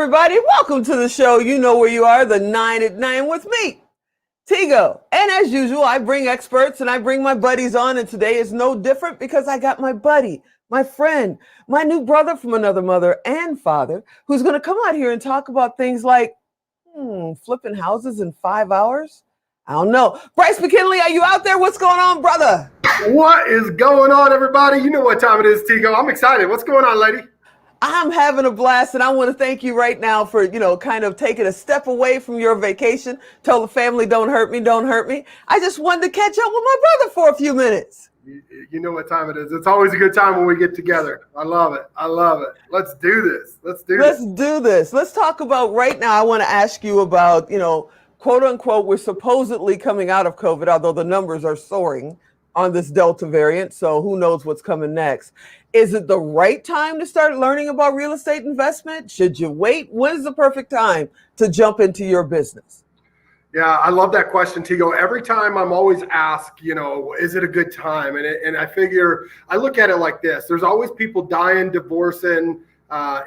everybody. Welcome to the show. You know where you are, the 9 at 9 with me, Tigo. And as usual, I bring experts and I bring my buddies on. And today is no different because I got my buddy, my friend, my new brother from another mother and father, who's going to come out here and talk about things like flipping houses in 5 hours. I don't know. Bryce Mckinley, are you out there? What's going on, brother? What is going on, everybody? You know what time it is, Tyco. I'm excited. What's going on, lady? I'm having a blast, and I want to thank you right now for, kind of taking a step away from your vacation. Tell the family, don't hurt me, don't hurt me. I just wanted to catch up with my brother for a few minutes. You know what time it is. It's always a good time when we get together. I love it. I love it. Let's do this. Let's do this. Let's talk about right now. I want to ask you about, quote unquote, we're supposedly coming out of COVID, although the numbers are soaring on this Delta variant. So who knows what's coming next? Is it the right time to start learning about real estate investment? Should you wait? When is the perfect time to jump into your business? Yeah, I love that question, Tyco. Every time I'm always asked, is it a good time? And I figure, I look at it like this. There's always people dying, divorcing,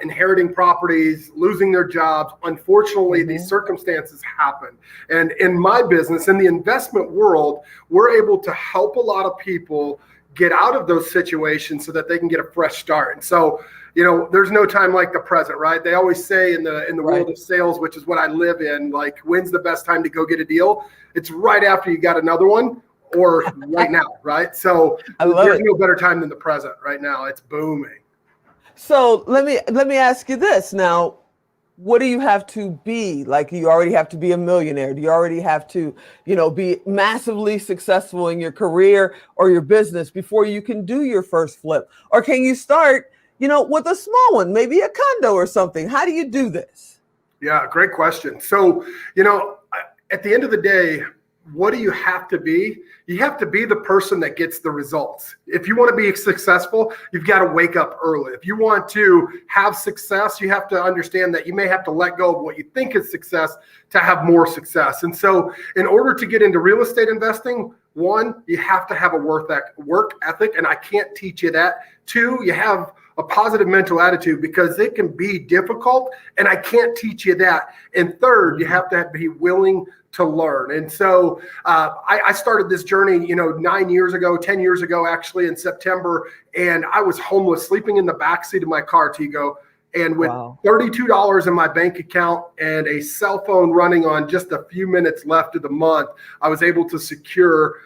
inheriting properties, losing their jobs. Unfortunately, these circumstances happen. And in my business, in the investment world, we're able to help a lot of people get out of those situations so that they can get a fresh start. And so, there's no time like the present, right? They always say in the world of sales, which is what I live in, like, when's the best time to go get a deal? It's right after you got another one or right now, right? So there's no better time than the present right now. It's booming. So let me ask you this now. What do you have to be? Like, you already have to be a millionaire? Do you already have to, be massively successful in your career or your business before you can do your first flip? Or can you start, with a small one, maybe a condo or something? How do you do this? Yeah, great question. So, at the end of the day, what do you have to be? You have to be the person that gets the results. If you want to be successful, you've got to wake up early. If you want to have success, you have to understand that you may have to let go of what you think is success to have more success. And so in order to get into real estate investing, one, you have to have a work ethic, and I can't teach you that. Two, you have a positive mental attitude because it can be difficult, and I can't teach you that. And third, you have to be willing to learn. And so I started this journey, 9 years ago, 10 years ago, actually, in September, and I was homeless, sleeping in the backseat of my car, Tyco. And with $32 in my bank account and a cell phone running on just a few minutes left of the month, I was able to secure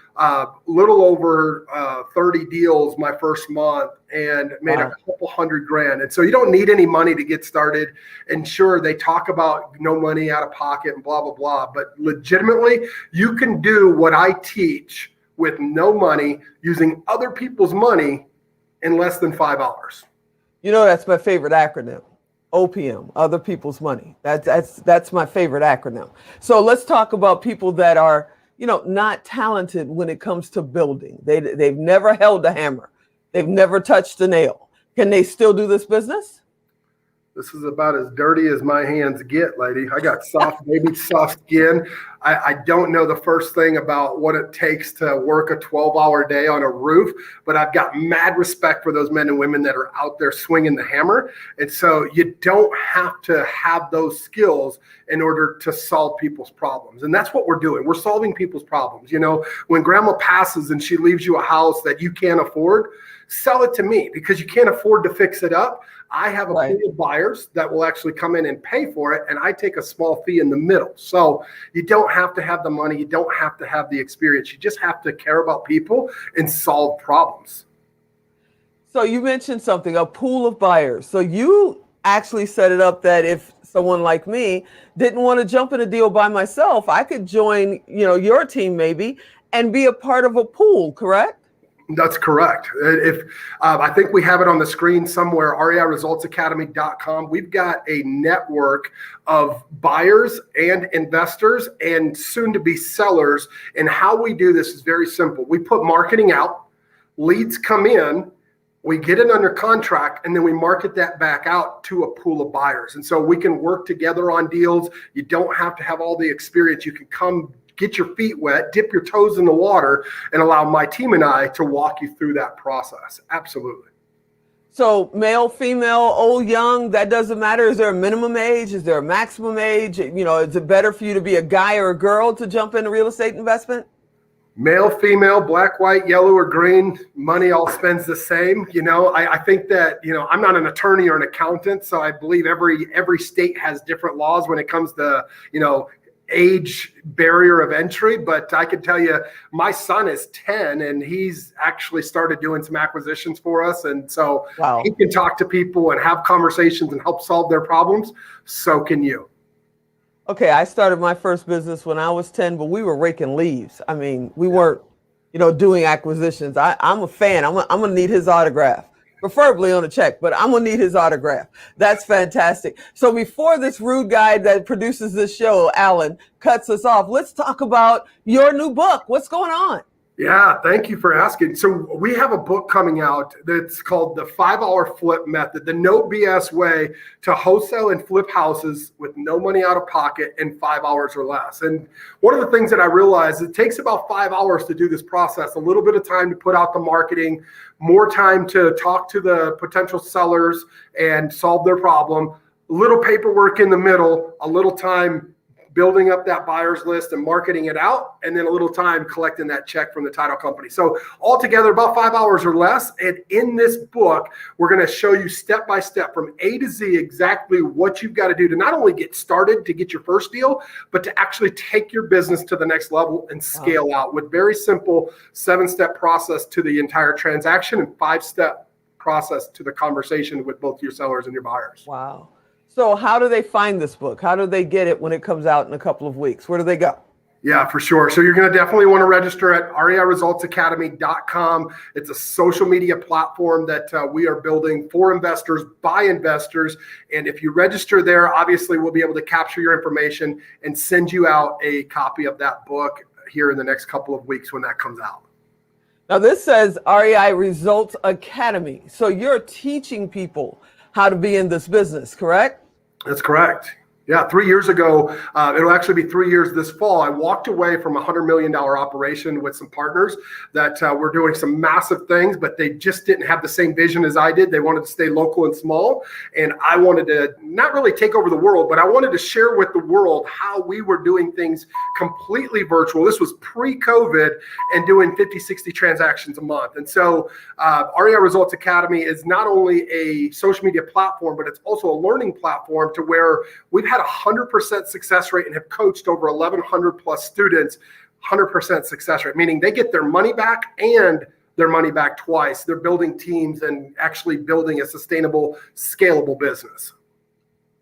little over 30 deals my first month and made a couple $100,000. And so you don't need any money to get started. And sure, they talk about no money out of pocket and blah, blah, blah. But legitimately, you can do what I teach with no money using other people's money in less than 5 hours. That's my favorite acronym, OPM, other people's money. That's my favorite acronym. So let's talk about people that are, not talented when it comes to building. They've never held a hammer. They've never touched a nail. Can they still do this business? This is about as dirty as my hands get, lady. I got soft skin. I don't know the first thing about what it takes to work a 12-hour day on a roof, but I've got mad respect for those men and women that are out there swinging the hammer. And so you don't have to have those skills in order to solve people's problems. And that's what we're doing. We're solving people's problems. When grandma passes and she leaves you a house that you can't afford, sell it to me because you can't afford to fix it up. I have a pool of buyers that will actually come in and pay for it, and I take a small fee in the middle. So you don't have to have the money. You don't have to have the experience. You just have to care about people and solve problems. So you mentioned something, a pool of buyers. So you actually set it up that if someone like me didn't want to jump in a deal by myself, I could join, your team maybe and be a part of a pool, correct? That's correct. If I think we have it on the screen somewhere, reiresultsacademy.com. We've got a network of buyers and investors and soon to be sellers. And how we do this is very simple. We put marketing out, leads come in, we get it under contract, and then we market that back out to a pool of buyers. And so we can work together on deals. You don't have to have all the experience. You can come get your feet wet, dip your toes in the water, and allow my team and I to walk you through that process. Absolutely. So male, female, old, young, that doesn't matter. Is there a minimum age? Is there a maximum age? Is it better for you to be a guy or a girl to jump into real estate investment? Male, female, black, white, yellow, or green, money all spends the same. I think that, I'm not an attorney or an accountant, so I believe every state has different laws when it comes to, age barrier of entry. But I can tell you, my son is 10 and he's actually started doing some acquisitions for us. And so Wow. He can talk to people and have conversations and help solve their problems. So can you. Okay, I started my first business when I was 10, but we were raking leaves. I mean, we weren't, doing acquisitions. I'm a fan. I'm gonna need his autograph, preferably on a check, but I'm gonna need his autograph. That's fantastic. So before this rude guy that produces this show, Alan, cuts us off, let's talk about your new book. What's going on? Yeah, thank you for asking. So we have a book coming out that's called The 5-Hour Flip Method, the no BS way to wholesale and flip houses with no money out of pocket in 5 hours or less. And one of the things that I realized, it takes about 5 hours to do this process, a little bit of time to put out the marketing, more time to talk to the potential sellers and solve their problem, a little paperwork in the middle, a little time building up that buyer's list and marketing it out, and then a little time collecting that check from the title company. So altogether about 5 hours or less. And in this book, we're going to show you step by step from A to Z exactly what you've got to do to not only get started to get your first deal, but to actually take your business to the next level and scale out with very simple 7-step process to the entire transaction and 5-step process to the conversation with both your sellers and your buyers. Wow. So how do they find this book? How do they get it when it comes out in a couple of weeks? Where do they go? Yeah, for sure. So you're going to definitely want to register at reiresultsacademy.com. It's a social media platform that we are building for investors, by investors. And if you register there, obviously we'll be able to capture your information and send you out a copy of that book here in the next couple of weeks when that comes out. Now this says REI Results Academy. So you're teaching people how to be in this business, correct? That's correct. Yeah, 3 years ago, it'll actually be 3 years this fall, I walked away from a $100 million operation with some partners that were doing some massive things, but they just didn't have the same vision as I did. They wanted to stay local and small. And I wanted to not really take over the world, but I wanted to share with the world how we were doing things completely virtual. This was pre-COVID and doing 50, 60 transactions a month. And so REI Results Academy is not only a social media platform, but it's also a learning platform to where we've had a 100% success rate and have coached over 1,100 plus students, 100% success rate, meaning they get their money back and their money back twice. They're building teams and actually building a sustainable, scalable business.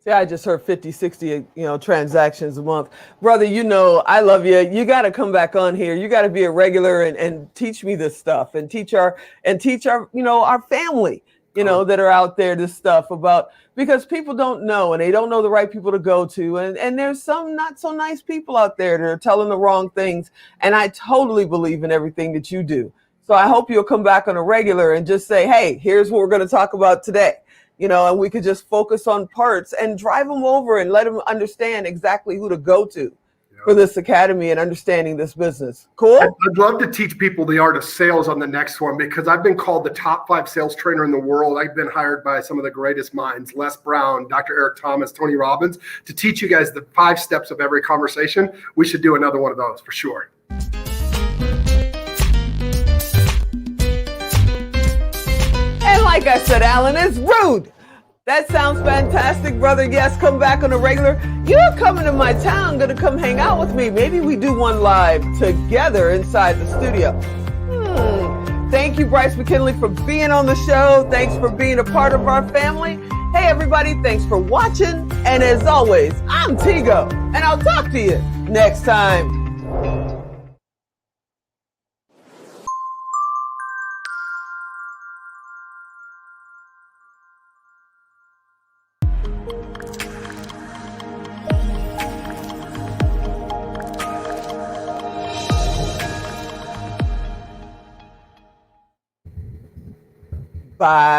See, I just heard 50, 60, transactions a month. Brother, I love you. You got to come back on here. You got to be a regular and teach me this stuff and teach our our family, that are out there, this stuff about, because people don't know and they don't know the right people to go to. And there's some not so nice people out there that are telling the wrong things. And I totally believe in everything that you do. So I hope you'll come back on a regular and just say, hey, here's what we're going to talk about today. And we could just focus on parts and drive them over and let them understand exactly who to go to for this academy and understanding this business. Cool? I'd love to teach people the art of sales on the next one, because I've been called the top 5 sales trainer in the world. I've been hired by some of the greatest minds, Les Brown, Dr. Eric Thomas, Tony Robbins, to teach you guys the 5 steps of every conversation. We should do another one of those for sure. And like I said, Alan, it's rude. That sounds fantastic, brother. Yes, come back on a regular. You're coming to my town, gonna come hang out with me. Maybe we do one live together inside the studio. Thank you, Bryce McKinley, for being on the show. Thanks for being a part of our family. Hey, everybody, thanks for watching. And as always, I'm Tigo, and I'll talk to you next time. Bye.